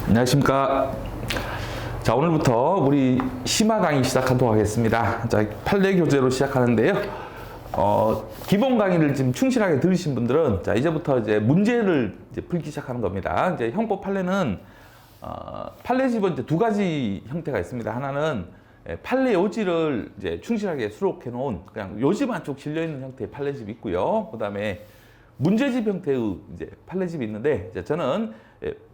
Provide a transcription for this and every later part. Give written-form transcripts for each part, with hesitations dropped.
안녕하십니까. 자, 오늘부터 우리 심화 강의 시작하도록 하겠습니다. 자, 판례 교재로 시작하는데요. 기본 강의를 지금 충실하게 들으신 분들은 자, 이제부터 이제 문제를 이제 풀기 시작하는 겁니다. 이제 형법 판례는 판례집은 이제 두 가지 형태가 있습니다. 하나는 판례 요지를 이제 충실하게 수록해 놓은 그냥 요지만 쭉 실려 있는 형태의 판례집이 있고요. 그다음에 문제집 형태의 이제 판례집이 있는데 이제 저는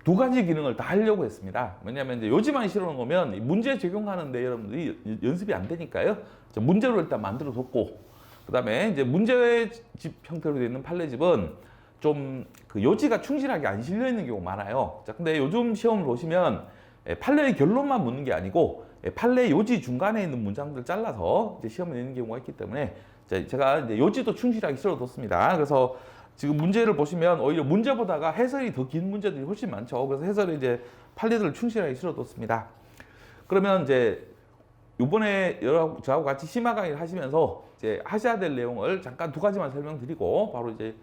두 가지 기능을 다 하려고 했습니다. 왜냐하면 이제 요지만 실어 놓으면 문제 적용하는데 여러분들이 연습이 안 되니까요. 문제로 일단 만들어 뒀고, 그다음에 이제 문제집 형태로 되어 있는 판례집은 좀 그 요지가 충실하게 안 실려 있는 경우가 많아요. 자, 근데 요즘 시험을 보시면 판례의 결론만 묻는 게 아니고 판례 요지 중간에 있는 문장들을 잘라서 이제 시험을 내는 경우가 있기 때문에 제가 이제 요지도 충실하게 실어 뒀습니다. 그래서 지금 문제를 보시면 오히려 문제보다가 해설이 더 긴 문제들이 훨씬 많죠. 그래서 해설에 이제 판례들을 충실하게 실어뒀습니다. 그러면 이제 이번에 저하고 같이 심화 강의를 하시면서 이제 하셔야 될 내용을 잠깐 두 가지만 설명드리고 바로 이제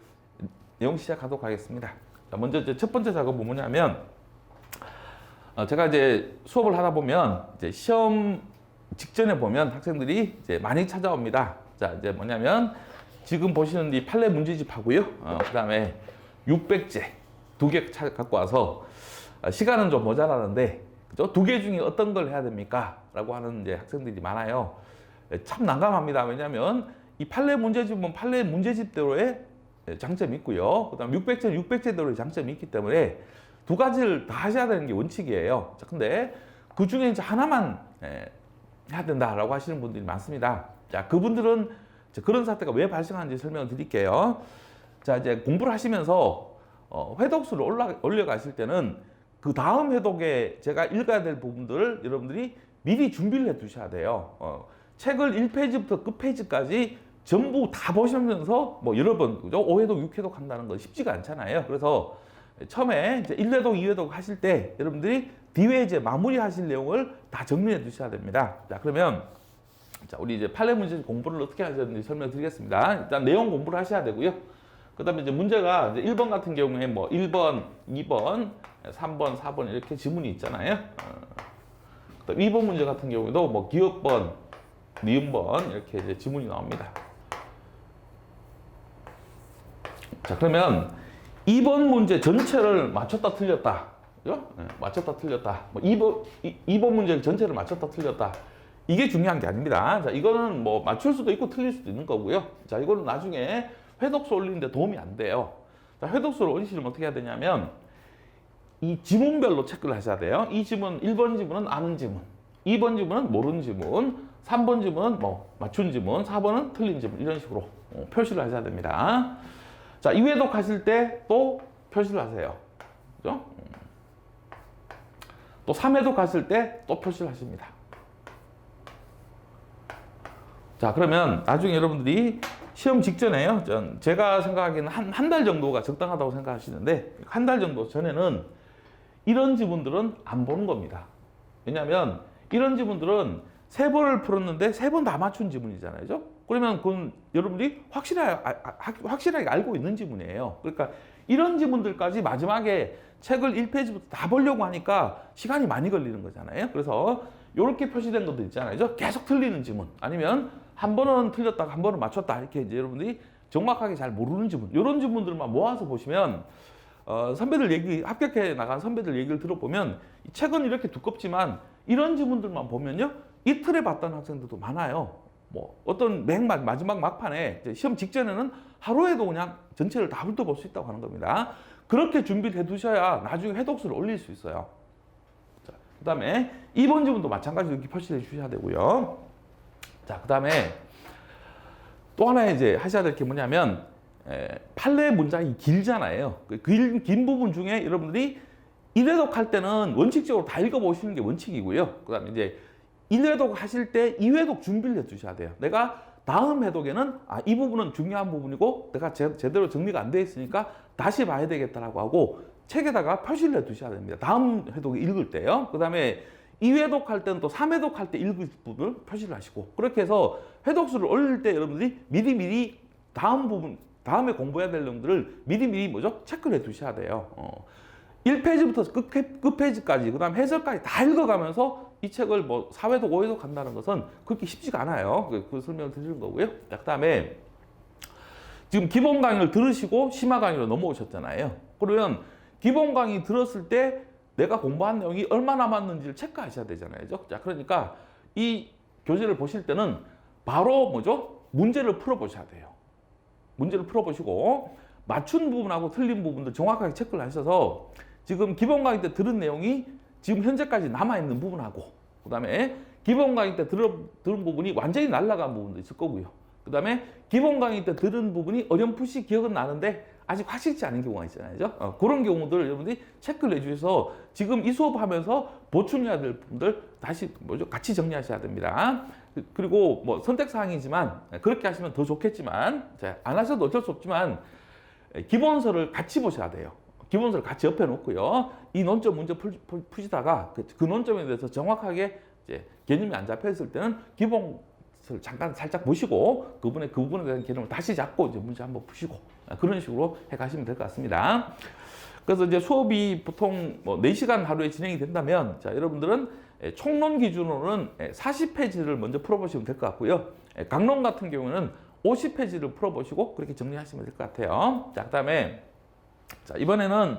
내용 시작하도록 하겠습니다. 자, 먼저 이제 첫 번째 작업은 뭐냐면 제가 이제 수업을 하다 보면 이제 시험 직전에 보면 학생들이 이제 많이 찾아옵니다. 자, 이제 뭐냐면 지금 보시는 이 판례 문제집하고요. 그 다음에 600제 두 개 갖고 와서 시간은 좀 모자라는데 그죠? 두 개 중에 어떤 걸 해야 됩니까? 라고 하는 이제 학생들이 많아요. 참 난감합니다. 왜냐하면 이 판례 문제집은 판례 문제집대로의 장점이 있고요. 그 다음 600제는 600제대로의 장점이 있기 때문에 두 가지를 다 하셔야 되는 게 원칙이에요. 자, 근데 그 중에 이제 하나만 해야 된다라고 하시는 분들이 많습니다. 자, 그분들은 그런 사태가 왜 발생하는지 설명을 드릴게요. 자, 이제 공부를 하시면서 회독수를 올려가실 때는 그 다음 회독에 제가 읽어야 될 부분들을 여러분들이 미리 준비를 해 두셔야 돼요. 책을 1페이지부터 끝페이지까지 전부 다 보시면서 뭐 여러 번, 그죠? 5회독, 6회독 한다는 건 쉽지가 않잖아요. 그래서 처음에 이제 1회독, 2회독 하실 때 여러분들이 뒤에 이제 마무리 하실 내용을 다 정리해 두셔야 됩니다. 자, 그러면 자, 우리 이제 판례 문제 공부를 어떻게 하셨는지 설명드리겠습니다. 일단 내용 공부를 하셔야 되고요. 그 다음에 이제 문제가 이제 1번 같은 경우에 뭐 1번, 2번, 3번, 4번 이렇게 지문이 있잖아요. 그다음 2번 문제 같은 경우에도 뭐 기역번, 니은번 이렇게 이제 지문이 나옵니다. 자, 그러면 2번 문제 전체를 맞췄다 틀렸다. 그죠? 맞췄다 틀렸다. 뭐 2번 문제 전체를 맞췄다 틀렸다. 이게 중요한 게 아닙니다. 자, 이거는 뭐 맞출 수도 있고 틀릴 수도 있는 거고요. 자, 이거는 나중에 회독수 올리는데 도움이 안 돼요. 자, 회독수를 올리시려면 어떻게 해야 되냐면 이 지문별로 체크를 하셔야 돼요. 이 지문, 1번 지문은 아는 지문, 2번 지문은 모르는 지문, 3번 지문은 뭐 맞춘 지문, 4번은 틀린 지문 이런 식으로 표시를 하셔야 됩니다. 자, 2회독 하실 때 또 표시를 하세요. 그죠? 또 3회독 하실 때 또 표시를 하십니다. 자, 그러면 나중에 여러분들이 시험 직전에요. 제가 생각하기에는 한 달 정도가 적당하다고 생각하시는데 한 달 정도 전에는 이런 지문들은 안 보는 겁니다. 왜냐하면 이런 지문들은 3번을 풀었는데 3번 다 맞춘 지문이잖아요. 그죠? 그러면 그건 여러분들이 확실하게 알고 있는 지문이에요. 그러니까 이런 지문들까지 마지막에 책을 1페이지부터 다 보려고 하니까 시간이 많이 걸리는 거잖아요. 그래서 이렇게 표시된 것도 있잖아요. 그죠? 계속 틀리는 지문 아니면 한 번은 틀렸다가 한 번은 맞췄다 이렇게 이제 여러분들이 정확하게 잘 모르는 지문 이런 지문들만 모아서 보시면 선배들 얘기 합격해 나간 선배들 얘기를 들어보면 이 책은 이렇게 두껍지만 이런 지문들만 보면요 이틀에 봤다는 학생들도 많아요. 뭐 어떤 맨 마지막 막판에 시험 직전에는 하루에도 그냥 전체를 다 훑어볼 수 있다고 하는 겁니다. 그렇게 준비를 해 두셔야 나중에 회독수를 올릴 수 있어요. 자, 그 다음에 2번 지문도 마찬가지로 이렇게 표시를 해 주셔야 되고요. 자, 그 다음에 또 하나 이제 하셔야 될 게 뭐냐면 판례 문장이 길잖아요. 그 긴 부분 중에 여러분들이 1회독 할 때는 원칙적으로 다 읽어보시는 게 원칙이고요. 그 다음에 이제 1회독 하실 때 2회독 준비를 해 두셔야 돼요. 내가 다음 회독에는 이 부분은 중요한 부분이고 내가 제대로 정리가 안 돼 있으니까 다시 봐야 되겠다라고 하고 책에다가 표시를 해 두셔야 됩니다. 다음 회독에 읽을 때요. 그 다음에 2회독 할 때는 또 3회독 할 때 읽을 부분을 표시를 하시고 그렇게 해서 회독수를 올릴 때 여러분들이 미리 다음 부분 다음에 공부해야 될 내용들을 미리 뭐죠? 체크를 해 두셔야 돼요. 1페이지부터 끝페이지까지, 그 다음 해설까지 다 읽어가면서 이 책을 뭐 4회독, 5회독 간다는 것은 그렇게 쉽지가 않아요. 그 설명을 드리는 거고요. 그 다음에 지금 기본 강의를 들으시고 심화 강의로 넘어오셨잖아요. 그러면 기본 강의 들었을 때 내가 공부한 내용이 얼마나 맞는지를 체크하셔야 되잖아요. 자, 그러니까 이 교재를 보실 때는 바로 뭐죠? 문제를 풀어보셔야 돼요. 문제를 풀어보시고 맞춘 부분하고 틀린 부분들 정확하게 체크를 하셔서 지금 기본 강의 때 들은 내용이 지금 현재까지 남아있는 부분하고, 그 다음에 기본 강의 때 들은 부분이 완전히 날아간 부분도 있을 거고요. 그 다음에 기본 강의 때 들은 부분이 어렴풋이 기억은 나는데 아직 확실치 않은 경우가 있잖아요. 그런 경우들 여러분들이 체크를 해주셔서 지금 이 수업하면서 보충해야 될 부분들 다시 같이 정리하셔야 됩니다. 그리고 뭐 선택사항이지만 그렇게 하시면 더 좋겠지만, 안 하셔도 어쩔 수 없지만 기본서를 같이 보셔야 돼요. 기본서를 같이 옆에 놓고요. 이 논점 문제 푸시다가 그 논점에 대해서 정확하게 이제 개념이 안 잡혀 있을 때는 기본서를 잠깐 살짝 보시고 그 부분에 대한 개념을 다시 잡고 이제 문제 한번 푸시고, 그런 식으로 해 가시면 될 것 같습니다. 그래서 이제 수업이 보통 뭐 4시간 하루에 진행이 된다면, 자, 여러분들은 총론 기준으로는 40페이지를 먼저 풀어보시면 될 것 같고요. 강론 같은 경우는 50페이지를 풀어보시고 그렇게 정리하시면 될 것 같아요. 자, 그다음에 자, 이번에는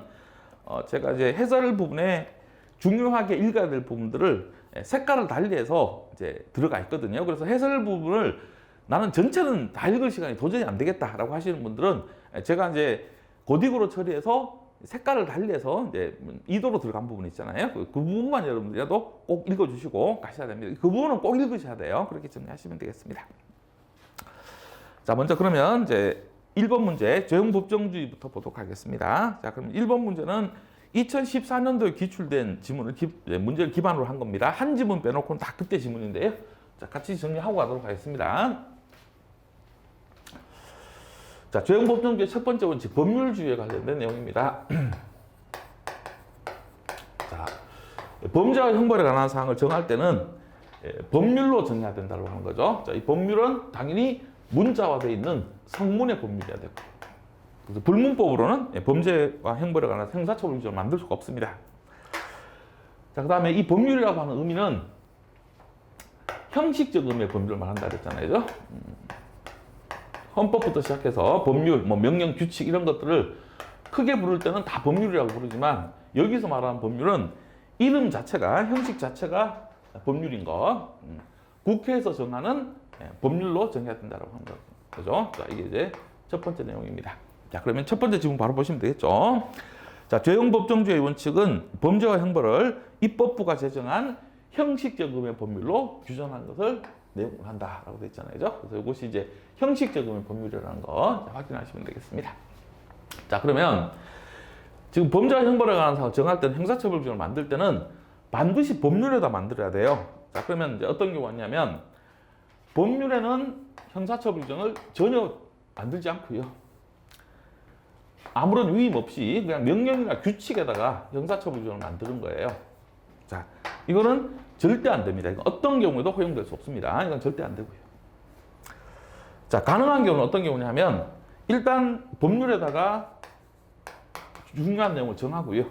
제가 이제 해설 부분에 중요하게 읽어야 될 부분들을 색깔을 달리해서 이제 들어가 있거든요. 그래서 해설 부분을 나는 전체는 다 읽을 시간이 도저히 안 되겠다라고 하시는 분들은 제가 이제 고딕으로 처리해서 색깔을 달리해서 이제 2도로 들어간 부분 있잖아요. 그 부분만 여러분들이라도 꼭 읽어주시고 가셔야 됩니다. 그 부분은 꼭 읽으셔야 돼요. 그렇게 정리하시면 되겠습니다. 자, 먼저 그러면 이제 1번 문제, 죄형법정주의부터 보도록 하겠습니다. 자, 그럼 1번 문제는 2014년도에 기출된 문제를 기반으로 한 겁니다. 한 지문 빼놓고는 다 그때 지문인데요. 자, 같이 정리하고 가도록 하겠습니다. 자, 죄형법정주의 첫 번째 원칙, 법률주의에 관련된 내용입니다. 자, 범죄와 형벌에 관한 사항을 정할 때는 법률로 정해야 된다고 하는 거죠. 자, 이 법률은 당연히 문자화되어 있는 성문의 법률이어야 되고, 그래서 불문법으로는 범죄와 형벌에 관한 형사처벌규정을 만들 수가 없습니다. 자, 그 다음에 이 법률이라고 하는 의미는 형식적 의미의 법률을 말한다 그랬잖아요. 헌법부터 시작해서 법률, 뭐 명령, 규칙 이런 것들을 크게 부를 때는 다 법률이라고 부르지만, 여기서 말하는 법률은 이름 자체가, 형식 자체가 법률인 거, 국회에서 정하는 법률로 정해야 된다고 하는 거죠. 자, 이게 이제 첫 번째 내용입니다. 자, 그러면 첫 번째 지문 바로 보시면 되겠죠. 자, 죄형법정주의 원칙은 범죄와 형벌을 입법부가 제정한 형식적 의미의 법률로 규정하는 것을 내용을 한다라고 되어 있잖아요. 그래서 이것이 이제 형식적 의미의 법률이라는 거 확인하시면 되겠습니다. 자, 그러면 지금 범죄와 형벌에 관한 사항을 정할 때는 형사처벌 규정을 만들 때는 반드시 법률에다 만들어야 돼요. 자, 그러면 이제 어떤 경우가 있냐면, 법률에는 형사처벌 규정을 전혀 만들지 않고요. 아무런 위임 없이 그냥 명령이나 규칙에다가 형사처벌 규정을 만드는 거예요. 자, 이거는 절대 안 됩니다. 이건 어떤 경우에도 허용될 수 없습니다. 이건 절대 안 되고요. 자, 가능한 경우는 어떤 경우냐면, 일단 법률에다가 중요한 내용을 정하고요.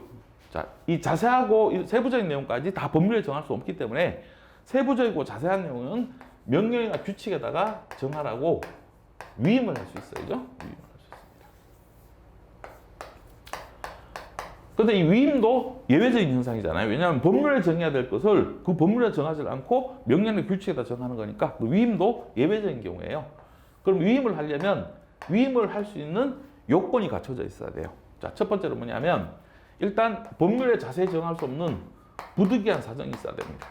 자, 이 자세하고 세부적인 내용까지 다 법률에 정할 수 없기 때문에 세부적이고 자세한 내용은 명령이나 규칙에다가 정하라고 위임을 할 수 있어요. 위임을 할 수 있습니다. 그런데 이 위임도 예외적인 현상이잖아요. 왜냐하면 법률에 정해야 될 것을 그 법률에 정하지 않고 명령이나 규칙에다 정하는 거니까 그 위임도 예외적인 경우예요. 그럼 위임을 하려면 위임을 할 수 있는 요건이 갖춰져 있어야 돼요. 자, 첫 번째로 뭐냐면, 일단 법률에 자세히 정할 수 없는 부득이한 사정이 있어야 됩니다.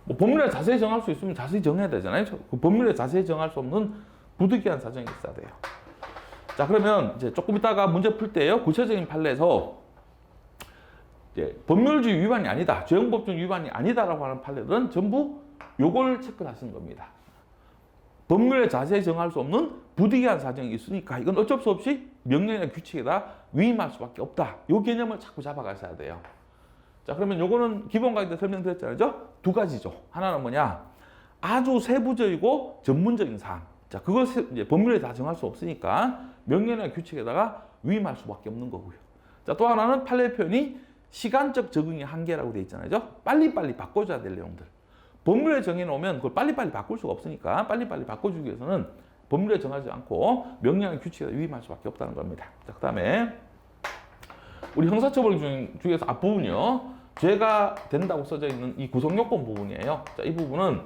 뭐 법률에 자세히 정할 수 있으면 자세히 정해야 되잖아요. 그 법률에 자세히 정할 수 없는 부득이한 사정이 있어야 돼요. 자, 그러면 이제 조금 이따가 문제 풀 때요, 구체적인 판례에서 이제 법률주의 위반이 아니다, 죄형법정 위반이 아니다라고 하는 판례들은 전부 요걸 체크하시는 겁니다. 법률에 자세히 정할 수 없는 부득이한 사정이 있으니까 이건 어쩔 수 없이 명령이나 규칙에다 위임할 수밖에 없다. 이 개념을 자꾸 잡아가셔야 돼요. 자, 그러면 요거는 기본 강의 때 설명드렸잖아요. 두 가지죠. 하나는 뭐냐, 아주 세부적이고 전문적인 사항. 자, 그것을 이제 법률에 다 정할 수 없으니까 명령이나 규칙에다가 위임할 수밖에 없는 거고요. 자, 또 하나는 판례 표현이 시간적 적응의 한계라고 되어 있잖아요. 빨리빨리 바꿔줘야 될 내용들. 법률에 정해놓으면 그걸 빨리빨리 바꿀 수가 없으니까 빨리빨리 바꿔주기 위해서는 법률에 정하지 않고 명령의 규칙에 위임할 수밖에 없다는 겁니다. 자, 그 다음에 우리 형사처벌 중에서 앞부분이요. 죄가 된다고 써져 있는 이 구성요건 부분이에요. 자, 이 부분은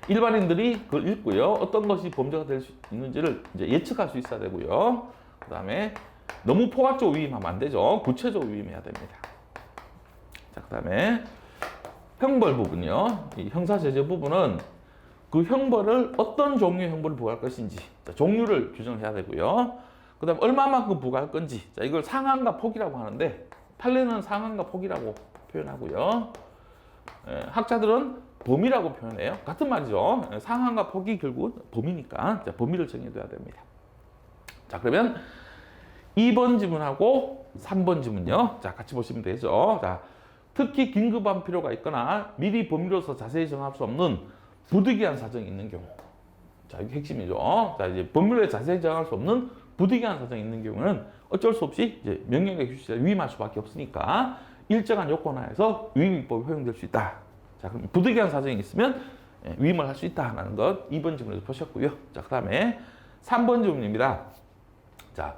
일반인들이 그걸 읽고요. 어떤 것이 범죄가 될 수 있는지를 이제 예측할 수 있어야 되고요. 그 다음에 너무 포괄적으로 위임하면 안 되죠. 구체적으로 위임해야 됩니다. 자, 그 다음에 형벌 부분이요. 이 형사제재 부분은 그 형벌을 어떤 종류의 형벌을 부과할 것인지, 자, 종류를 규정해야 되고요. 그 다음에 얼마만큼 부과할 건지, 자, 이걸 상한과 폭이라고 하는데 판례는 상한과 폭이라고 표현하고요. 학자들은 범위라고 표현해요. 같은 말이죠. 상한과 폭이 결국 범위니까 자, 범위를 정해둬야 됩니다. 자, 그러면 2번 지문하고 3번 지문요. 자, 같이 보시면 되죠. 자, 특히 긴급한 필요가 있거나 미리 법률로서 자세히 정할 수 없는 부득이한 사정이 있는 경우. 자, 이게 핵심이죠. 자, 이제 법률에 자세히 정할 수 없는 부득이한 사정이 있는 경우는 어쩔 수 없이 이제 명령의 규칙에 위임할 수밖에 없으니까 일정한 요건 하에서 위임법이 허용될 수 있다. 자, 그럼 부득이한 사정이 있으면 위임을 할 수 있다는 것 2번 지문에서 보셨고요. 자, 그 다음에 3번 지문입니다. 자,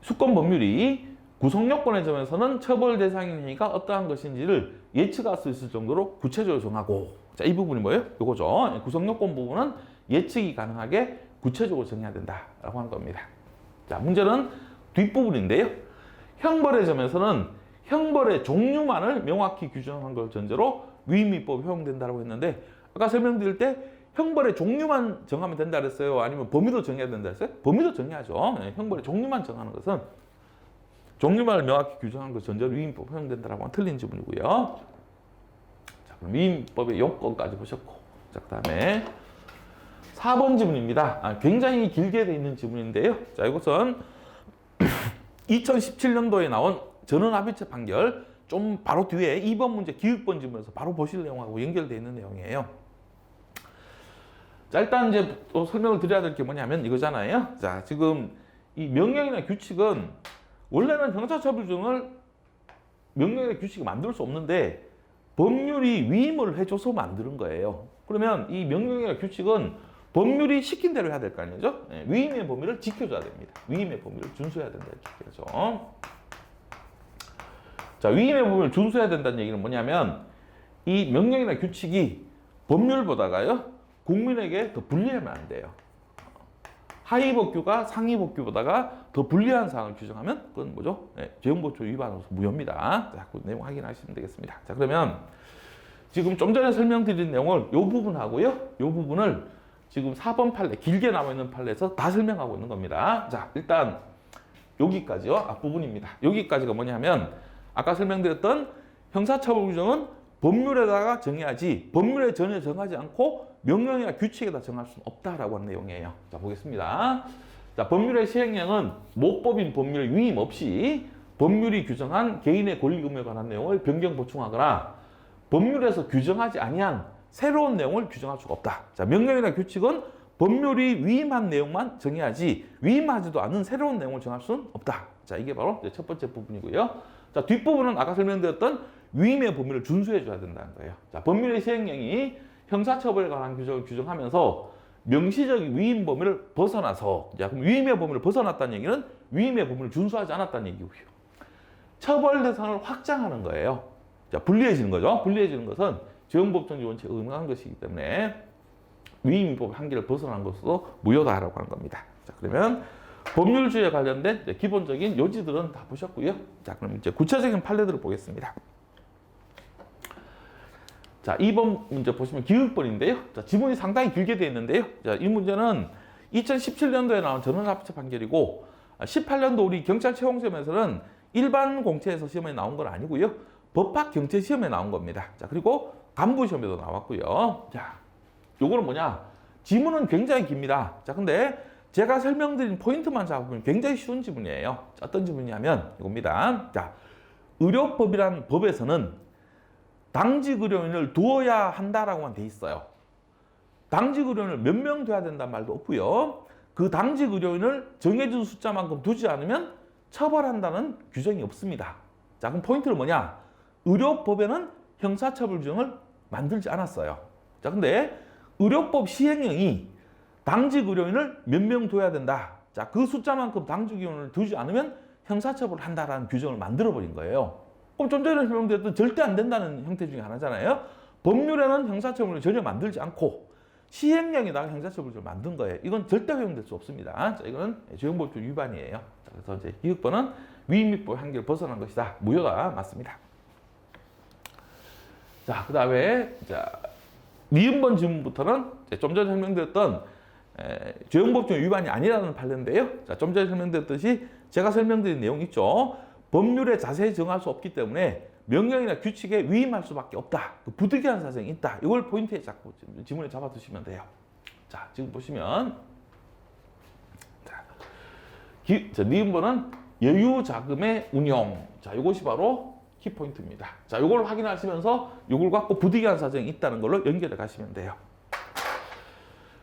수권 법률이 구성요건의 점에서는 처벌 대상인 행위가 어떠한 것인지를 예측할 수 있을 정도로 구체적으로 정하고, 자, 이 부분이 뭐예요? 요거죠. 구성요건 부분은 예측이 가능하게 구체적으로 정해야 된다라고 하는 겁니다. 자, 문제는 뒷부분인데요. 형벌의 점에서는 형벌의 종류만을 명확히 규정한 걸 전제로 위임입법이 허용된다고 했는데, 아까 설명드릴 때 형벌의 종류만 정하면 된다 그랬어요? 아니면 범위도 정해야 된다 그랬어요? 범위도 정해야죠. 형벌의 종류만 정하는 것은 종류만을 명확히 규정한 것 전제로 위임법 허용된다라고 하면 틀린 지문이고요. 자, 그럼 위임법의 요건까지 보셨고, 자, 그 다음에 4번 지문입니다. 굉장히 길게 되어 있는 지문인데요. 자, 이것은 2017년도에 나온 전원합의체 판결 좀 바로 뒤에 2번 문제 기획본 지문에서 바로 보실 내용하고 연결되어 있는 내용이에요. 자, 일단 이제 또 설명을 드려야 될 게 뭐냐면 이거잖아요. 자, 지금 이 명령이나 규칙은 원래는 형사처벌중을 명령이나 규칙이 만들 수 없는데 법률이 위임을 해줘서 만드는 거예요. 그러면 이 명령이나 규칙은 법률이 시킨 대로 해야 될 거 아니죠? 위임의 범위를 지켜줘야 됩니다. 위임의 범위를 준수해야 된다 이렇게 얘기하죠. 자, 위임의 범위를 준수해야 된다는 얘기는 뭐냐면 이 명령이나 규칙이 법률보다가요 국민에게 더 불리하면 안 돼요. 하위 법규가 상위 법규보다가 더 불리한 사항을 규정하면 그건 뭐죠? 재형보초 위반으로서 무효입니다. 자, 그 내용 확인하시면 되겠습니다. 자, 그러면 지금 좀 전에 설명드린 내용을 이 부분하고요, 이 부분을 지금 4번 판례, 길게 나와 있는 판례에서 다 설명하고 있는 겁니다. 자, 일단 여기까지요, 앞부분입니다. 여기까지가 뭐냐면 아까 설명드렸던 형사처벌 규정은 법률에다가 정해야지 법률에 전혀 정하지 않고 명령이나 규칙에다 정할 수는 없다라고 하는 내용이에요. 자, 보겠습니다. 자, 법률의 시행령은 모법인 법률 위임 없이 법률이 규정한 개인의 권리 의무에 관한 내용을 변경 보충하거나 법률에서 규정하지 아니한 새로운 내용을 규정할 수가 없다. 자, 명령이나 규칙은 법률이 위임한 내용만 정해야지 위임하지도 않은 새로운 내용을 정할 수는 없다. 자, 이게 바로 첫 번째 부분이고요. 자, 뒷부분은 아까 설명드렸던 위임의 범위를 준수해 줘야 된다는 거예요. 자, 법률의 시행령이 형사처벌에 관한 규정을 규정하면서 명시적인 위임 범위를 벗어나서, 자, 그럼 위임의 범위를 벗어났다는 얘기는 위임의 범위를 준수하지 않았다는 얘기고요. 처벌 대상을 확장하는 거예요. 자, 불리해지는 거죠. 불리해지는 것은 재형법정지 원칙에 의무한 것이기 때문에 위임법 한계를 벗어난 것으로 무효다라고 하는 겁니다. 자, 그러면 법률주의에 관련된 기본적인 요지들은 다 보셨고요. 자, 그럼 이제 구체적인 판례들을 보겠습니다. 자, 2번 문제 보시면 기획본인데요. 자, 지문이 상당히 길게 되어 있는데요. 자, 이 문제는 2017년도에 나온 전원합의체 판결이고 18년도 우리 경찰 채용시험에서는 일반 공채에서 시험에 나온 건 아니고요. 법학 경찰 시험에 나온 겁니다. 자, 그리고 간부 시험에도 나왔고요. 자, 요거는 뭐냐? 지문은 굉장히 깁니다. 자, 근데 제가 설명드린 포인트만 잡으면 굉장히 쉬운 지문이에요. 자, 어떤 지문이냐면 이겁니다. 자, 의료법이라는 법에서는 당직 의료인을 두어야 한다라고만 돼 있어요. 당직 의료인을 몇 명 돼야 된다는 말도 없고요. 그 당직 의료인을 정해준 숫자만큼 두지 않으면 처벌한다는 규정이 없습니다. 자, 그럼 포인트는 뭐냐? 의료법에는 형사처벌 규정을 만들지 않았어요. 자, 근데 의료법 시행령이 당직 의료인을 몇 명 둬야 된다. 자, 그 숫자만큼 당직 의료인을 두지 않으면 형사처벌을 한다라는 규정을 만들어버린 거예요. 그럼 좀 전에 설명드렸던 절대 안 된다는 형태 중에 하나잖아요. 법률에는 형사처벌을 전혀 만들지 않고 시행령에다가 형사처벌을 만든 거예요. 이건 절대 허용될 수 없습니다. 자, 이거는 조형법규 위반이에요. 자, 그래서 이제 기획법은 위임입법 한계를 벗어난 것이다. 무효가 맞습니다. 자, 그 다음에 니은번 지문부터는 좀 전에 설명드렸던 조형법규 위반이 아니라는 판례인데요. 자, 좀 전에 설명드렸듯이 제가 설명드린 내용 있죠. 법률에 자세히 정할 수 없기 때문에 명령이나 규칙에 위임할 수밖에 없다. 그 부득이한 사정이 있다. 이걸 포인트에 잡고 지문에 잡아두시면 돼요. 자, 지금 보시면 니은번은 여유 자금의 운용. 자, 이것이 바로 키포인트입니다. 자, 이걸 확인하시면서 이걸 갖고 부득이한 사정이 있다는 걸로 연결해 가시면 돼요.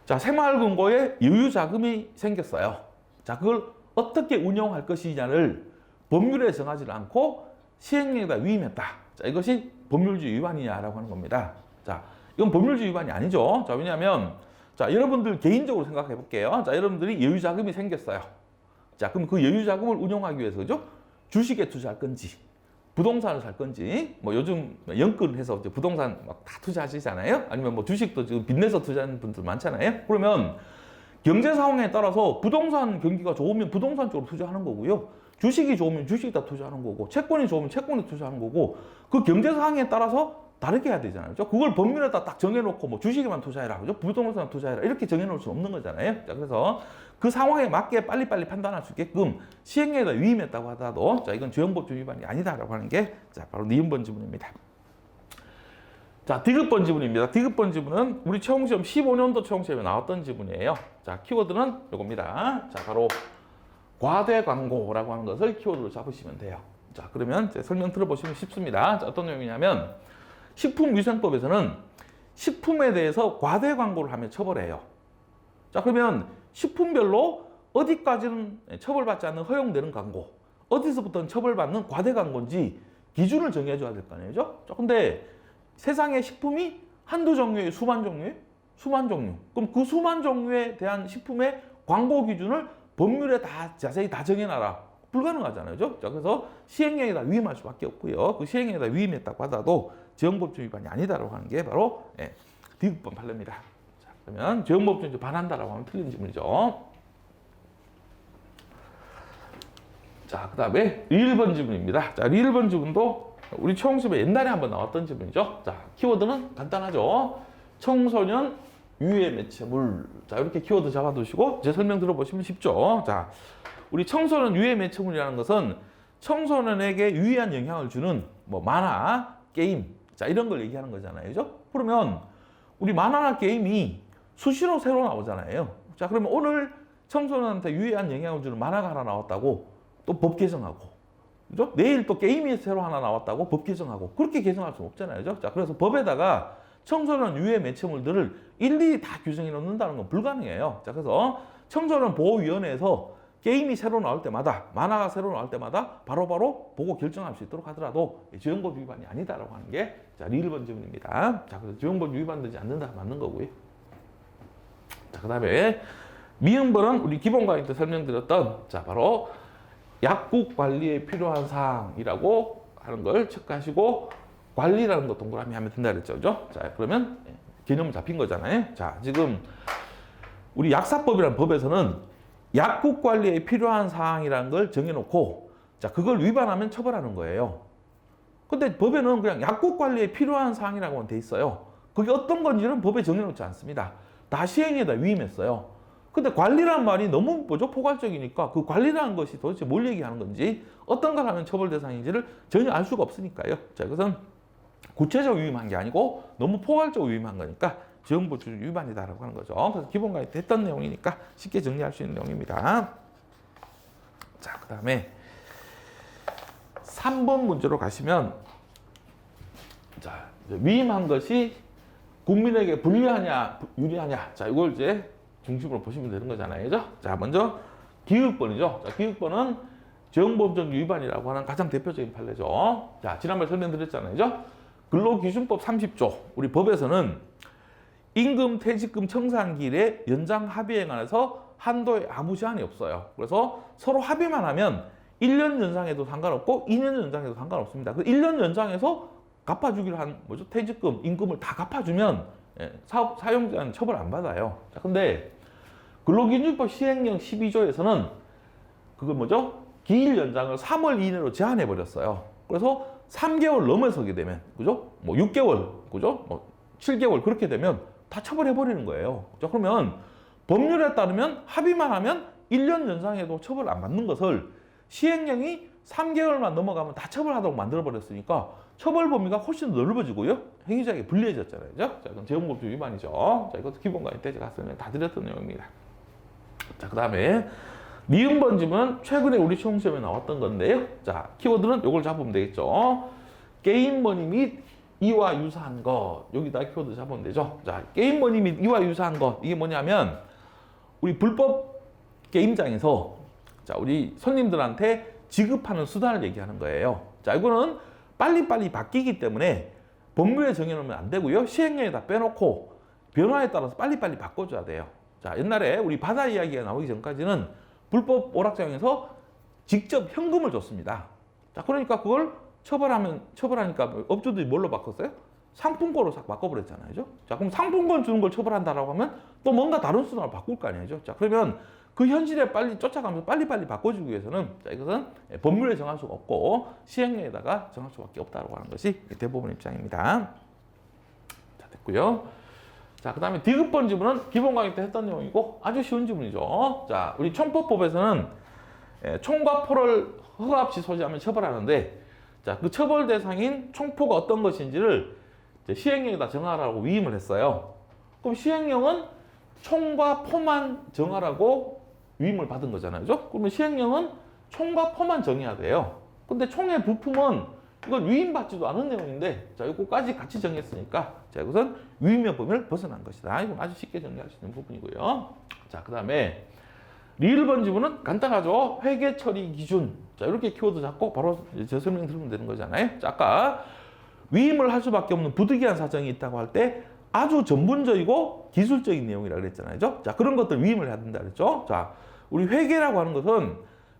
자, 새마을금고에 여유 자금이 생겼어요. 자, 그걸 어떻게 운용할 것이냐를 법률에 정하지 않고 시행령에다 위임했다. 자, 이것이 법률주의 위반이냐라고 하는 겁니다. 자, 이건 법률주의 위반이 아니죠. 자, 왜냐하면 자, 여러분들 개인적으로 생각해 볼게요. 자, 여러분들이 여유 자금이 생겼어요. 자, 그럼 그 여유 자금을 운용하기 위해서 그죠? 주식에 투자할 건지, 부동산을 살 건지, 뭐 요즘 연끌해서 부동산 막 다 투자하시잖아요. 아니면 뭐 주식도 지금 빚내서 투자하는 분들 많잖아요. 그러면 경제 상황에 따라서 부동산 경기가 좋으면 부동산 쪽으로 투자하는 거고요. 주식이 좋으면 주식에다 투자하는 거고, 채권이 좋으면 채권에 투자하는 거고, 그 경제 상황에 따라서 다르게 해야 되잖아요. 그죠? 그걸 법률에다 딱 정해놓고 뭐 주식에만 투자해라, 그죠? 부동산에 투자해라 이렇게 정해놓을 수 없는 거잖아요. 자, 그래서 그 상황에 맞게 빨리빨리 판단할 수 있게끔 시행령에다 위임했다고 하더라도 자, 이건 조형법규 위반이 아니다라고 하는 게 자, 바로 니은번 지문입니다. 자, 디귿번 지문입니다. 디귿번 지문은 우리 채용시험 15년도 채용시험에 나왔던 지문이에요. 자, 키워드는 이겁니다. 자, 바로 과대 광고라고 하는 것을 키워드로 잡으시면 돼요. 자, 그러면 설명 들어보시면 쉽습니다. 자, 어떤 내용이냐면 식품위생법에서는 식품에 대해서 과대 광고를 하면 처벌해요. 자, 그러면 식품별로 어디까지는 처벌받지 않는 허용되는 광고, 어디서부터는 처벌받는 과대 광고인지 기준을 정해줘야 될 거 아니죠? 자, 근데 세상에 식품이 한두 종류의 수만 종류. 그럼 그 수만 종류에 대한 식품의 광고 기준을 법률에 다 자세히 다 정해놔라. 불가능하잖아요. 그죠? 자, 그래서 시행령에다 위임할 수밖에 없고요. 그 시행령에다 위임했다고 하더라도 조형법규 위반이 아니다라고 하는 게 바로 디귿번 판례입니다. 자, 그러면 조형법규에 반한다라고 하면 틀린 지문이죠. 자, 그 다음에 리을번 지문입니다. 자, 리을번 지문도 우리 채용시험에 옛날에 한번 나왔던 지문이죠. 자, 키워드는 간단하죠. 청소년 유해 매체물. 자, 이렇게 키워드 잡아두시고 제 설명 들어보시면 쉽죠. 자, 우리 청소년 유해 매체물이라는 것은 청소년에게 유해한 영향을 주는 뭐 만화, 게임, 자, 이런 걸 얘기하는 거잖아요. 그죠? 그러면 우리 만화나 게임이 수시로 새로 나오잖아요. 자, 그러면 오늘 청소년한테 유해한 영향을 주는 만화가 하나 나왔다고 또 법 개정하고, 그죠? 내일 또 게임이 새로 하나 나왔다고 법 개정하고, 그렇게 개정할 수는 없잖아요. 그죠? 자, 그래서 법에다가 청소년 유해 매체물들을 일일이 다 규정해 놓는다는 건 불가능해요. 자, 그래서 청소년 보호위원회에서 게임이 새로 나올 때마다, 만화가 새로 나올 때마다 바로바로 보고 결정할 수 있도록 하더라도 조형법 위반이 아니다라고 하는 게 자, 리을번 지문입니다. 자, 그래서 조형법 위반되지 않는다 맞는 거고요. 자, 그 다음에 미음번은 우리 기본 강의 때 설명드렸던 자, 바로 약국 관리에 필요한 사항이라고 하는 걸 체크하시고 관리라는 거 동그라미 하면 된다 그랬죠. 그죠? 자, 그러면 개념 잡힌 거잖아요. 자, 지금 우리 약사법이라는 법에서는 약국 관리에 필요한 사항이라는 걸 정해놓고 자, 그걸 위반하면 처벌하는 거예요. 근데 법에는 그냥 약국 관리에 필요한 사항이라고만 돼 있어요. 그게 어떤 건지는 법에 정해놓지 않습니다. 다 시행에다 위임했어요. 근데 관리라는 말이 너무 포괄적이니까 그 관리라는 것이 도대체 뭘 얘기하는 건지 어떤 걸 하면 처벌 대상인지를 전혀 알 수가 없으니까요. 자, 이것은 구체적 위임한 게 아니고 너무 포괄적으로 위임한 거니까 조형법 위반이다라고 하는 거죠. 그래서 기본 강의 때 했던 내용이니까 쉽게 정리할 수 있는 내용입니다. 자, 그 다음에 3번 문제로 가시면 자, 위임한 것이 국민에게 불리하냐 유리하냐, 자, 이걸 이제 중심으로 보시면 되는 거잖아요. 그죠? 자, 먼저 기획번이죠. 자, 기획번은 재형법적 위반이라고 하는 가장 대표적인 판례죠. 자, 지난번에 설명드렸잖아요. 근로기준법 30조, 우리 법에서는 임금, 퇴직금 청산기일의 연장 합의에 관해서 한도에 아무 제한이 없어요. 그래서 서로 합의만 하면 1년 연장해도 상관없고 2년 연장해도 상관없습니다. 그 1년 연장해서 갚아주기로 한 퇴직금, 임금을 다 갚아주면 사용자는 처벌 안 받아요. 자, 근데 근로기준법 시행령 12조에서는 그걸 기일 연장을 3월 이내로 제한해 버렸어요. 그래서 3개월 넘어서게 되면, 그죠? 6개월, 그죠? 7개월 그렇게 되면 다 처벌해 버리는 거예요. 자, 그러면 법률에 따르면 합의만 하면 1년 연장해도 처벌 안 받는 것을 시행령이 3개월만 넘어가면 다 처벌하도록 만들어 버렸으니까 처벌 범위가 훨씬 넓어지고요. 행위자에게 불리해졌잖아요. 자, 이건 재형법적 위반이죠. 자, 이것도 기본 강의 때 제가 설명 다 드렸던 내용입니다. 자, 그 다음에 니은 번짐은 최근에 우리 시험 시험에 나왔던 건데요. 자, 키워드는 요걸 잡으면 되겠죠. 게임 머니 및 이와 유사한 것. 여기다 키워드 잡으면 되죠. 자, 게임 머니 및 이와 유사한 것. 이게 뭐냐면 우리 불법 게임장에서 자, 우리 손님들한테 지급하는 수단을 얘기하는 거예요. 자, 이거는 빨리빨리 바뀌기 때문에 법률에 정해놓으면 안 되고요. 시행령에다 빼놓고 변화에 따라서 빨리빨리 바꿔줘야 돼요. 자, 옛날에 우리 바다 이야기가 나오기 전까지는 불법 오락장에서 직접 현금을 줬습니다. 자, 그러니까 그걸 처벌하니까 업주들이 뭘로 바꿨어요? 상품권으로 싹 바꿔버렸잖아요. 자, 그럼 상품권 주는 걸 처벌한다라고 하면 또 뭔가 다른 수단으로 바꿀 거 아니에요. 자, 그러면 그 현실에 빨리 쫓아가면서 빨리빨리 바꿔주기 위해서는 자, 이것은 법률에 정할 수가 없고 시행령에다가 정할 수밖에 없다고 하는 것이 대법원 입장입니다. 자, 됐고요. 자, 그 다음에 디귿번 지문은 기본 강의 때 했던 내용이고 아주 쉬운 지문이죠. 자, 우리 총포법에서는 총과 포를 허가 없이 소지하면 처벌하는데 자, 그 처벌 대상인 총포가 어떤 것인지를 시행령에다 정하라고 위임을 했어요. 그럼 시행령은 총과 포만 정하라고 위임을 받은 거잖아요. 그죠? 그러면 시행령은 총과 포만 정해야 돼요. 근데 총의 부품은 이건 위임받지도 않은 내용인데 자, 이거까지 같이 정했으니까 자, 이것은 위임의 범위를 벗어난 것이다. 이건 아주 쉽게 정리할 수 있는 부분이고요. 자, 그 다음에 리을번 지문은 간단하죠. 회계 처리 기준. 자, 이렇게 키워드 잡고 바로 제 설명 들으면 되는 거잖아요. 자, 아까 위임을 할 수밖에 없는 부득이한 사정이 있다고 할 때 아주 전문적이고 기술적인 내용이라고 그랬잖아요. 자, 그런 것들 위임을 해야 된다 그랬죠. 자, 우리 회계라고 하는 것은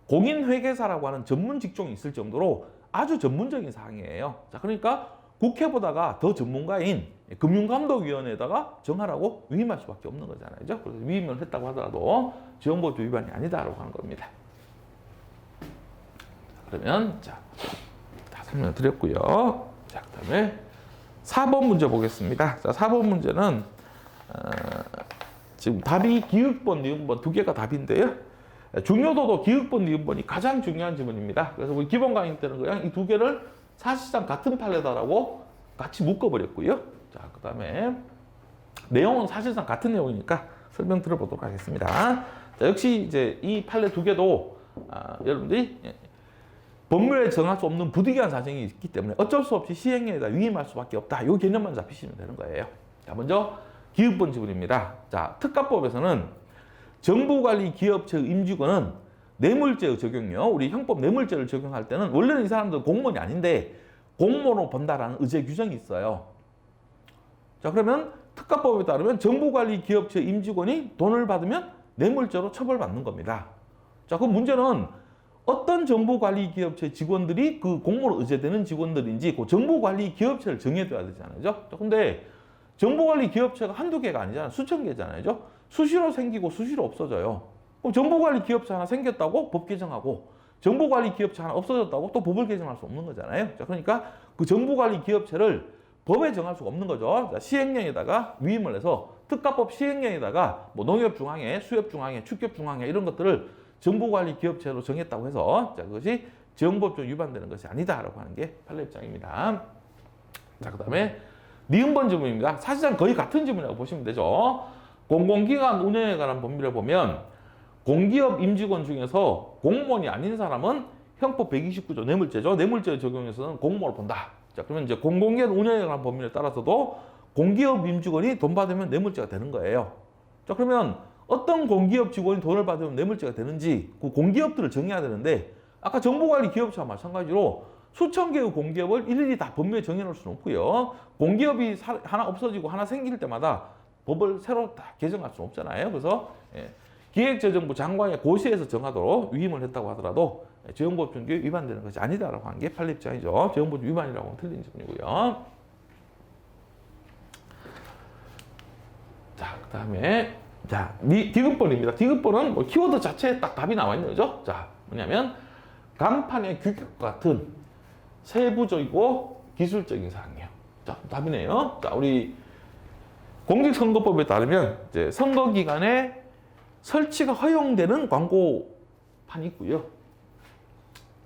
공인회계사라고 하는 전문 직종이 있을 정도로 아주 전문적인 사항이에요. 자, 그러니까 국회보다가 더 전문가인 금융감독위원회에다가 정하라고 위임할 수밖에 없는 거잖아요. 그래서 위임을 했다고 하더라도 재형법적 위반이 아니다라고 하는 겁니다. 그러면 자, 다 설명드렸고요. 자, 그다음에 4번 문제 보겠습니다. 자, 4번 문제는 지금 답이 기읍번, 니은번 두 개가 답인데요. 중요도도 기읍번, 니은번이 가장 중요한 지문입니다. 그래서 우리 기본 강의 때는 그냥 이 두 개를 사실상 같은 판례다라고 같이 묶어버렸고요. 자, 그 다음에 내용은 사실상 같은 내용이니까 설명 들어보도록 하겠습니다. 자, 역시 이제 이 판례 두 개도 여러분들이 법률에 정할 수 없는 부득이한 사정이 있기 때문에 어쩔 수 없이 시행령에다 위임할 수밖에 없다. 이 개념만 잡히시면 되는 거예요. 자, 먼저 기읍번 지문입니다. 자, 특가법에서는 정부관리 기업체 임직원은 뇌물죄의 적용이요. 우리 형법 뇌물죄를 적용할 때는 원래는 이 사람들은 공무원이 아닌데 공무원으로 본다라는 의제 규정이 있어요. 자, 그러면 특가법에 따르면 정부관리 기업체 임직원이 돈을 받으면 뇌물죄로 처벌받는 겁니다. 자, 그 문제는 어떤 정부관리 기업체 직원들이 그 공무원으로 의제되는 직원들인지 그 정부관리 기업체를 정해둬야 되잖아요. 자, 근데 정부관리 기업체가 한두 개가 아니잖아요. 수천 개잖아요. 수시로 생기고 수시로 없어져요. 그럼 정부관리 기업체 하나 생겼다고 법 개정하고 정부관리 기업체 하나 없어졌다고 또 법을 개정할 수 없는 거잖아요. 자, 그러니까 그 정부관리 기업체를 법에 정할 수가 없는 거죠. 자, 시행령에다가 위임을 해서 특가법 시행령에다가 뭐 농협중앙회, 수협중앙회, 축협중앙회 이런 것들을 정부관리 기업체로 정했다고 해서 자, 그것이 재형법적 위반되는 것이 아니다라고 하는 게 판례 입장입니다. 자, 그 다음에 니은번 지문입니다. 사실상 거의 같은 지문이라고 보시면 되죠. 공공기관 운영에 관한 법률을 보면 공기업 임직원 중에서 공무원이 아닌 사람은 형법 129조 뇌물죄죠. 뇌물죄 적용에서는 공무원을 본다. 자, 그러면 이제 공공기관 운영에 관한 법률에 따라서도 공기업 임직원이 돈 받으면 뇌물죄가 되는 거예요. 자, 그러면 어떤 공기업 직원이 돈을 받으면 뇌물죄가 되는지 그 공기업들을 정해야 되는데 아까 정보관리 기업체와 마찬가지로 수천 개의 공기업을 일일이 다 법률에 정해놓을 수는 없고요. 공기업이 하나 없어지고 하나 생길 때마다 법을 새로 다 개정할 수는 없잖아요. 그래서 기획재정부 장관의 고시에서 정하도록 위임을 했다고 하더라도 재정법정규에 위반되는 것이 아니다라고 하는 게 판례 입장이죠. 재정법 위반이라고 하면 틀린 지문이고요. 자, 그 다음에 자, 디귿번입니다. 디귿번은 뭐 키워드 자체에 딱 답이 나와 있는 거죠. 자, 뭐냐면 간판의 규격과 같은 세부적이고 기술적인 사항이에요. 자, 답이네요. 자, 우리 공직선거법에 따르면 이제 선거 기간에 설치가 허용되는 광고판이 있고요.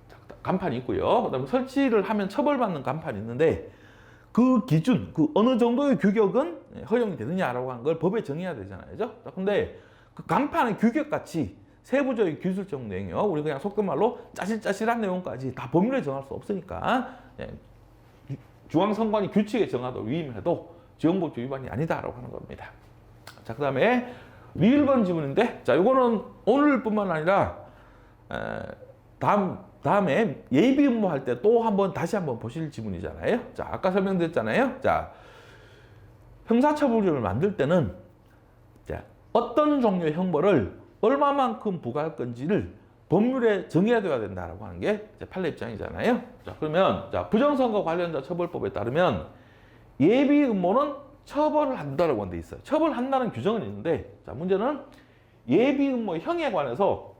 자, 간판이 있고요. 그다음에 설치를 하면 처벌받는 간판이 있는데 그 기준, 그 어느 정도의 규격은 허용이 되느냐라고 하는 걸 법에 정해야 되잖아요. 자, 근데 그 간판의 규격같이 세부적인 기술적 내용이요. 우리 그냥 속된 말로 짜실짜실한 내용까지 다 법률에 정할 수 없으니까 중앙선관위 규칙에 정하도록 위임해도 지역법규 위반이 아니다라고 하는 겁니다. 자, 그 다음에 위1번 지문인데, 자, 이거는 오늘뿐만 아니라 다음에 예비 업무할 때 또 다시 한번 보실 지문이잖아요. 자, 아까 설명드렸잖아요. 자, 형사처벌법을 만들 때는 자, 어떤 종류의 형벌을 얼마만큼 부과할 건지를 법률에 정해야 돼야 된다라고 하는 게 판례 입장이잖아요. 자, 그러면 자, 부정선거 관련자 처벌법에 따르면 예비 음모는 처벌을 한다라고 하는 데 있어요. 처벌한다는 규정은 있는데, 자, 문제는 예비 음모 형에 관해서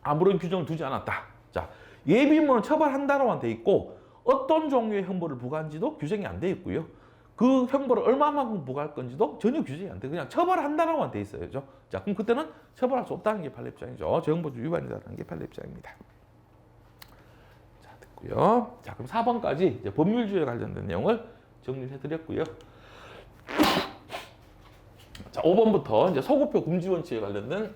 아무런 규정을 두지 않았다. 자, 예비 음모는 처벌한다라고 하는 데 있고 어떤 종류의 형벌을 부과한지도 규정이 안 돼 있고요. 그 형벌을 얼마만큼 부과할 건지도 전혀 규정이 안 돼. 그냥 처벌한다라고 한 돼 있어요. 그죠? 자, 그럼 그때는 처벌할 수 없다는 게 판례 입장이죠. 재형법규 위반이라는 게 판례 입장입니다. 자, 됐고요. 자, 그럼 4번까지 이제 법률주의에 관련된 내용을 정리를 해드렸고요. 자, 5번부터 이제 소급표 금지 원칙에 관련된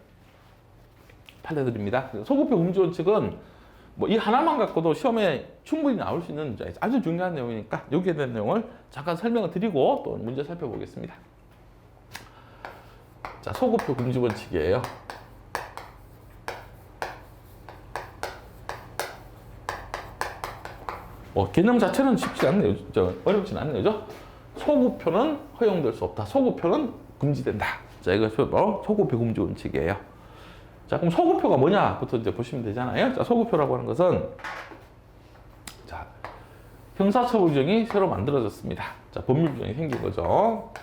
판례들입니다. 소급표 금지 원칙은 뭐 이 하나만 갖고도 시험에 충분히 나올 수 있는 아주 중요한 내용이니까 여기에 대한 내용을 잠깐 설명을 드리고 또 문제 살펴보겠습니다. 자, 소급표 금지 원칙이에요. 개념 자체는 쉽지 않네요. 어렵진 않네요. 그죠? 소급표는 허용될 수 없다. 소급표는 금지된다. 자, 이것이 바로 소급표 금지 원칙이에요. 자, 그럼 소급표가 뭐냐부터 이제 보시면 되잖아요. 자, 소급표라고 하는 것은 자, 형사처벌규정이 새로 만들어졌습니다. 자, 법률규정이 생긴 거죠.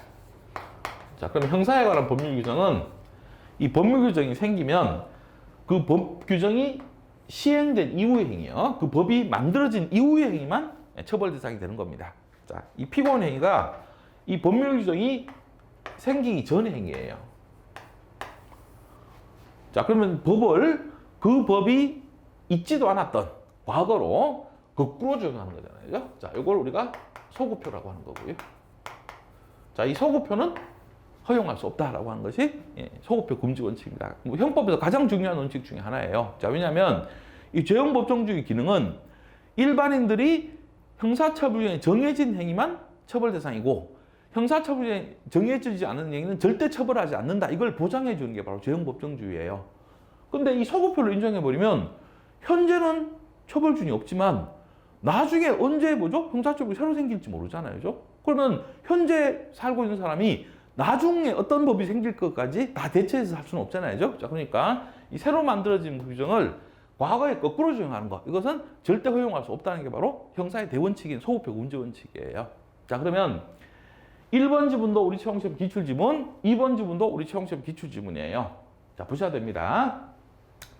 자, 그럼 형사에 관한 법률규정은 이 법률규정이 생기면 그 법규정이 시행된 이후의 행위요. 그 법이 만들어진 이후의 행위만 처벌 대상이 되는 겁니다. 자, 이 피고인 행위가 이 법률규정이 생기기 전의 행위예요. 자, 그러면 그 법이 있지도 않았던 과거로 거꾸로 적용하는 거잖아요. 자, 이걸 우리가 소급표라고 하는 거고요. 자, 이 소급표는 허용할 수 없다라고 하는 것이 소급표 금지 원칙입니다. 형법에서 가장 중요한 원칙 중에 하나예요. 자, 왜냐하면 이 재형법정주의 기능은 일반인들이 형사처벌에 정해진 행위만 처벌 대상이고 형사처벌에 정해지지 않은 행위는 절대 처벌하지 않는다. 이걸 보장해 주는 게 바로 재형법정주의예요. 근데 이 소급표를 인정해버리면 현재는 처벌준이 없지만 나중에 언제 형사처벌이 새로 생길지 모르잖아요. 그죠? 그러면 현재 살고 있는 사람이 나중에 어떤 법이 생길 것까지 다 대체해서 할 수는 없잖아요. 그죠? 자, 그러니까 이 새로 만들어진 규정을 과거에 거꾸로 적용하는 것. 이것은 절대 허용할 수 없다는 게 바로 형사의 대원칙인 소급표 금지 원칙이에요. 자, 그러면 1번 지문도 우리 채용시험 기출지문, 2번 지문도 우리 채용시험 기출지문이에요. 자, 보셔야 됩니다.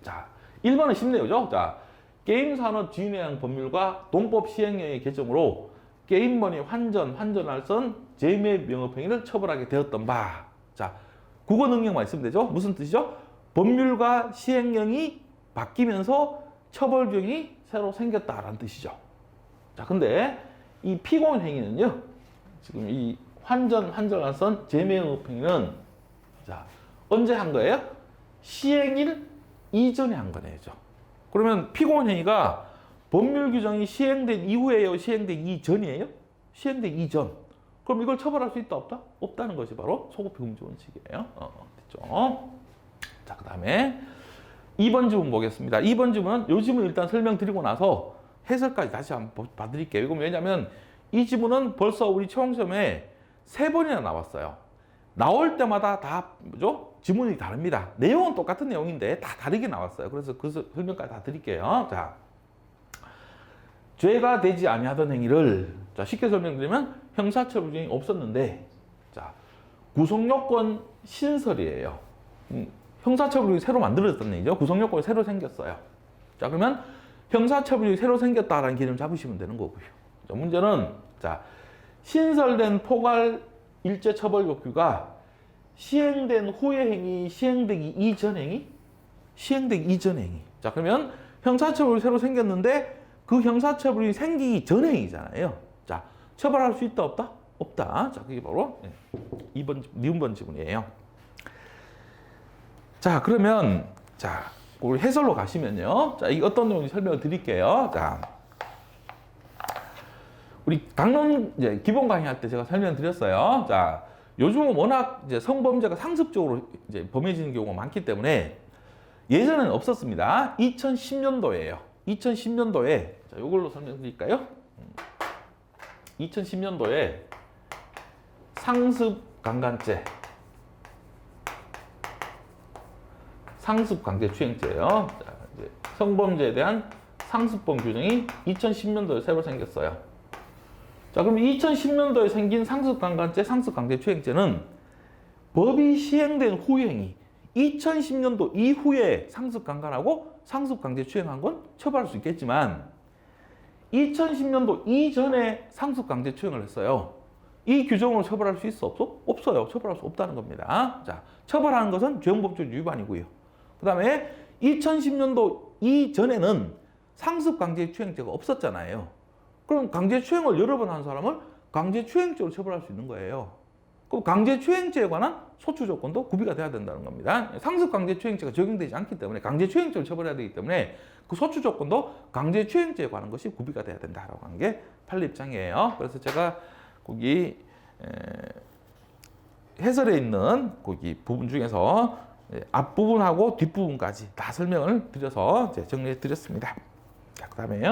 자, 1번은 쉽네요. 그죠? 자, 게임산업 진행 법률과 동법 시행령의 개정으로 게임머니 환전할선 재매 명업행위를 처벌하게 되었던 바. 자, 국어 능력만 있으면 되죠? 무슨 뜻이죠? 법률과 시행령이 바뀌면서 처벌규정이 새로 생겼다라는 뜻이죠. 자, 근데 이 피고인 행위는요, 지금 이 환전할선 재매 명업행위는 자, 언제 한 거예요? 시행일 이전에 한 거네요. 그러면 피고인 행위가 법률 규정이 시행된 이후에요? 시행된 이전이에요? 시행된 이전. 그럼 이걸 처벌할 수 있다 없다? 없다는 것이 바로 소급표 금지 원칙이에요. 됐죠? 자, 그 다음에 2번 지문 보겠습니다. 2번 지문은 요 지문 일단 설명드리고 나서 해설까지 다시 한번 봐드릴게요. 이건 왜냐면 이 지문은 벌써 우리 채용시험에 3번이나 나왔어요. 나올 때마다 다 뭐죠? 지문이 다릅니다. 내용은 똑같은 내용인데 다 다르게 나왔어요. 그래서 그 설명까지 다 드릴게요. 자, 죄가 되지 아니하던 행위를 자 쉽게 설명드리면 형사처벌 중이 없었는데 자 구속요건 신설이에요. 형사처벌이 새로 만들어졌다는 얘기죠. 구속요건이 새로 생겼어요. 자 그러면 형사처벌이 새로 생겼다라는 개념 잡으시면 되는 거고요. 자, 문제는 자 신설된 포괄 일제처벌법규가 시행된 후의 행위, 시행되기 이전 행위, 시행되기 이전 행위. 자 그러면 형사처벌이 새로 생겼는데 그 형사처벌이 생기기 전 행위잖아요. 자 처벌할 수 있다 없다? 없다. 자 그게 바로 2번 지문이에요. 자 그러면 자 우리 해설로 가시면요. 자 이게 어떤 내용인지 설명을 드릴게요. 자 우리 강론 이제 기본 강의할 때 제가 설명드렸어요. 자 요즘은 워낙 이제 성범죄가 상습적으로 이제 범해지는 경우가 많기 때문에 예전에는 없었습니다. 2010년도에요. 2010년도에 자 이걸로 설명드릴까요? 2010년도에 상습강간죄, 상습강제추행죄예요. 자, 이제 성범죄에 대한 상습범 규정이 2010년도에 새로 생겼어요. 자, 그럼 2010년도에 생긴 상습강간죄, 상습강제추행죄는 법이 시행된 후의 행위, 2010년도 이후에 상습강간하고 상습강제추행한 건 처벌할 수 있겠지만 2010년도 이전에 상습강제추행을 했어요. 이 규정으로 처벌할 수 있어 없어? 없어요. 처벌할 수 없다는 겁니다. 자, 처벌하는 것은 죄형법적 위반이고요. 그 다음에 2010년도 이전에는 상습강제추행죄가 없었잖아요. 그럼 강제추행을 여러 번 한 사람을 강제추행죄로 처벌할 수 있는 거예요. 그럼 강제추행죄에 관한 소추 조건도 구비가 돼야 된다는 겁니다. 상습강제추행죄가 적용되지 않기 때문에 강제추행죄로 처벌해야 되기 때문에 그 소추 조건도 강제추행죄에 관한 것이 구비가 돼야 된다라고 한 게 판례 입장이에요. 그래서 제가 거기 해설에 있는 거기 부분 중에서 앞부분하고 뒷부분까지 다 설명을 드려서 정리해 드렸습니다. 자, 그 다음에요.